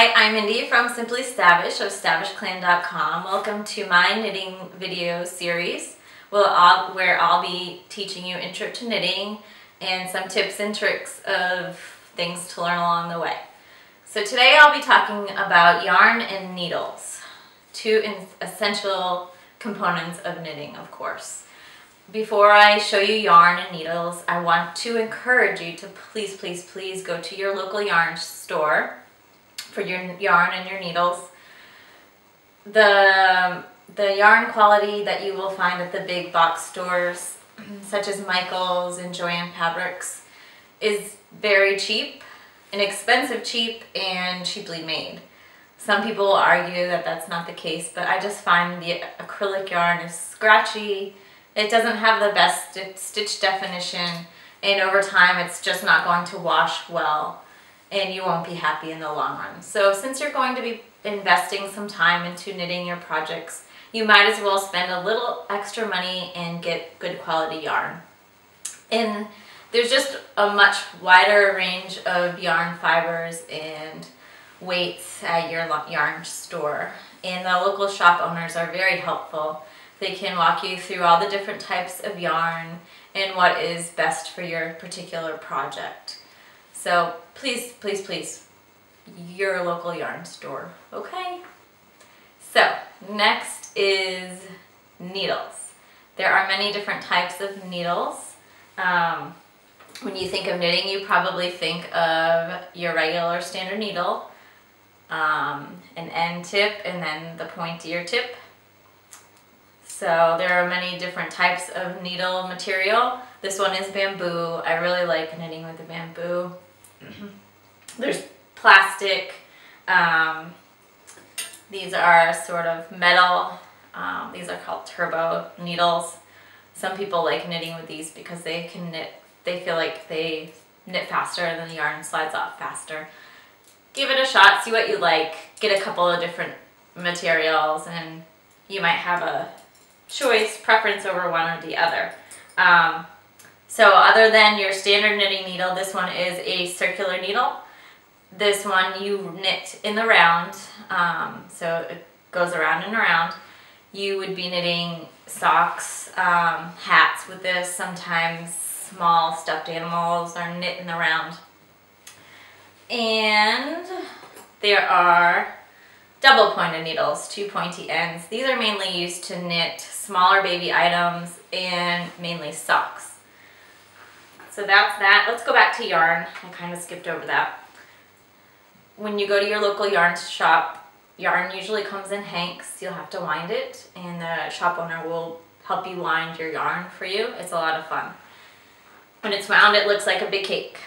Hi, I'm Mindy from Simply Stavish of stavishclan.com. Welcome to my knitting video series where I'll be teaching you intro to knitting and some tips and tricks of things to learn along the way. So today I'll be talking about yarn and needles, two essential components of knitting, of course. Before I show you yarn and needles, I want to encourage you to please go to your local yarn store for your yarn and your needles. The yarn quality that you will find at the big box stores, such as Michaels and Joann Fabrics, is very cheap, inexpensive cheap, and cheaply made. Some people will argue that that's not the case, but I just find the acrylic yarn is scratchy. It doesn't have the best stitch definition, and over time it's just not going to wash well, and you won't be happy in the long run. So since you're going to be investing some time into knitting your projects, you might as well spend a little extra money and get good quality yarn. And there's just a much wider range of yarn fibers and weights at your yarn store. And the local shop owners are very helpful. They can walk you through all the different types of yarn and what is best for your particular project. So please, your local yarn store, okay? So next is needles. There are many different types of needles. When you think of knitting, you probably think of your regular standard needle, an end tip, and then the pointier tip. So there are many different types of needle material. This one is bamboo. I really like knitting with the bamboo. There's plastic. These are sort of metal. These are called turbo needles. Some people like knitting with these because they can knit. They feel like they knit faster and then the yarn slides off faster. Give it a shot. See what you like. Get a couple of different materials, and you might have a preference over one or the other. So other than your standard knitting needle, this one is a circular needle. This one you knit in the round, so it goes around and around. You would be knitting socks, hats with this. Sometimes small stuffed animals are knit in the round. And there are double pointed needles, two pointy ends. These are mainly used to knit smaller baby items and mainly socks. So that's that. Let's go back to yarn. I kind of skipped over that. When you go to your local yarn shop, yarn usually comes in hanks. You'll have to wind it, and the shop owner will help you wind your yarn for you. It's a lot of fun. When it's wound, it looks like a big cake.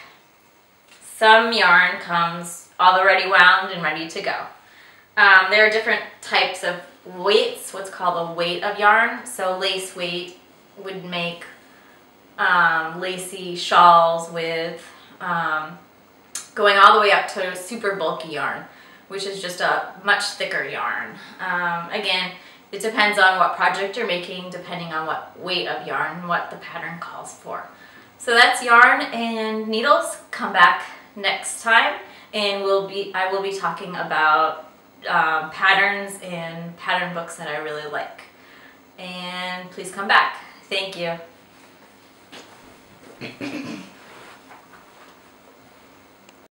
Some yarn comes already wound and ready to go. There are different types of weights, what's called a weight of yarn. So lace weight would make lacy shawls with going all the way up to super bulky yarn, which is just a much thicker yarn. Again, it depends on what project you're making, depending on what weight of yarn and what the pattern calls for. So that's yarn and needles. Come back next time, and I will be talking about patterns and pattern books that I really like. And please come back. Thank you.